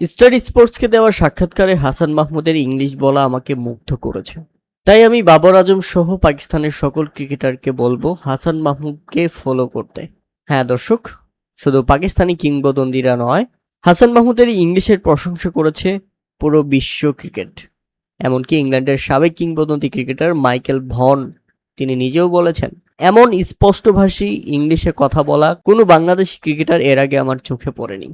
Star স্পোর্টসকে দেওয়া সাক্ষাৎকারে হাসান মাহমুদের ইংলিশ বলা আমাকে মুগ্ধ করেছে। তাই আমি বাবর আজম সহ পাকিস্তানের সকল ক্রিকেটারকে বলবো হাসান মাহমুদকে ফলো করতে। হ্যাঁ দর্শক, শুধু পাকিস্তানি কিংবদন্তিরা নয়, হাসান মাহমুদের ইংলিশের প্রশংসা করেছে পুরো বিশ্ব ক্রিকেট। এমনকি ইংল্যান্ডের সাবেক কিংবদন্তি ক্রিকেটার মাইকেল ভন তিনি নিজেও বলেছেন, এমন স্পষ্টভাষী ইংলিশে কথা বলা কোনো বাংলাদেশি ক্রিকেটার এর আগে আমার চোখে পড়েনি।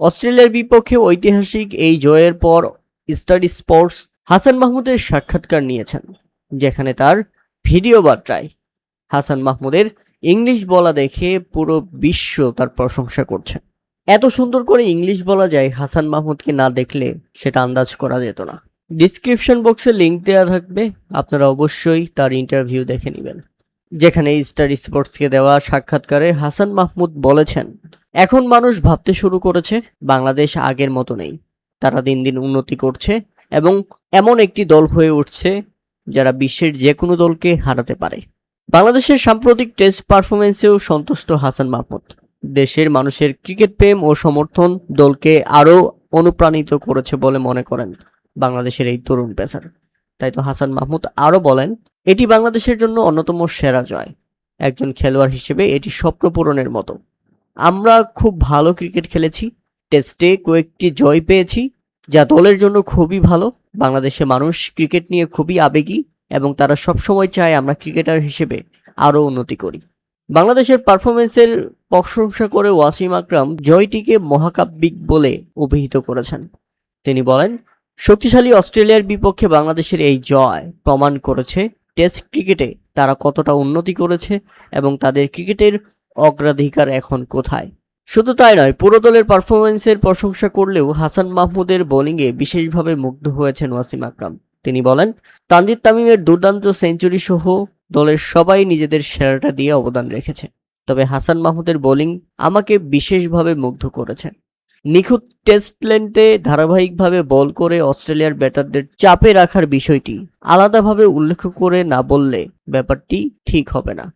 অস্ট্রেলিয়ার বিপক্ষে ঐতিহাসিক এই জয়ের পর স্টার স্পোর্টস হাসান মাহমুদের সাক্ষাৎকার নিয়েছেন, যেখানে তার ভিডিও বার্তায় হাসান মাহমুদের ইংলিশ বলা দেখে পুরো বিশ্ব তার প্রশংসা করছে। এত সুন্দর করে ইংলিশ বলা যায় হাসান মাহমুদকে না দেখলে সেটা আন্দাজ করা যেত না। ডিসক্রিপশন বক্সে লিংক দেওয়া থাকবে, আপনারা অবশ্যই তার ইন্টারভিউ দেখে নেবেন, যেখানে স্টার স্পোর্টসকে দেওয়া সাক্ষাৎকারে হাসান মাহমুদ বলেছেন, এখন মানুষ ভাবতে শুরু করেছে বাংলাদেশ আগের মতো নেই, তারা দিন দিন উন্নতি করছে এবং এমন একটি দল হয়ে উঠছে যারা বিশ্বের যে কোনো দলকে হারাতে পারে। বাংলাদেশের সাম্প্রতিক টেস্ট পারফরমেন্সেও সন্তুষ্ট হাসান মাহমুদ। দেশের মানুষের ক্রিকেট প্রেম ও সমর্থন দলকে আরও অনুপ্রাণিত করেছে বলে মনে করেন বাংলাদেশের এই তরুণ পেসার। তাই তো হাসান মাহমুদ আরও বলেন, এটি বাংলাদেশের জন্য অন্যতম সেরা জয়। একজন খেলোয়াড় হিসেবে এটি স্বপ্ন পূরণের মতো। আমরা খুব ভালো ক্রিকেট খেলেছি, টেস্টে কয়েকটি জয় পেয়েছি, যা দলের জন্য খুবই ভালো। বাংলাদেশের মানুষ ক্রিকেট নিয়ে খুবই আবেগী এবং তারা সবসময় চায় আমরা ক্রিকেটার হিসেবে আরও উন্নতি করি। বাংলাদেশের পারফরমেন্সের প্রশংসা করে ওয়াসিম আকরাম জয়টিকে মহাকাব্যিক বলে অভিহিত করেছেন। তিনি বলেন, শক্তিশালী অস্ট্রেলিয়ার বিপক্ষে বাংলাদেশের এই জয় প্রমাণ করেছে টেস্ট ক্রিকেটে তারা কতটা উন্নতি করেছে এবং তাদের ক্রিকেটের অগ্রাধিকার এখন কোথায়। শুধু তাই নয়, পুরো দলের পারফরমেন্সের প্রশংসা করলেও হাসান মাহমুদের বোলিংয়ে বিশেষভাবে মুগ্ধ হয়েছেন ওয়াসিম আকরাম। তিনি বলেন, তানজিদ তামিমের দুর্দান্ত সেঞ্চুরি সহ দলের সবাই নিজেদের সেরাটা দিয়ে অবদান রেখেছে, তবে হাসান মাহমুদের বোলিং আমাকে বিশেষভাবে মুগ্ধ করেছে। নিখুঁত টেস্ট লেন্থে ধারাবাহিকভাবে বল করে অস্ট্রেলিয়ার ব্যাটারদের চাপে রাখার বিষয়টি আলাদাভাবে উল্লেখ করে না বললে ব্যাপারটি ঠিক হবে না।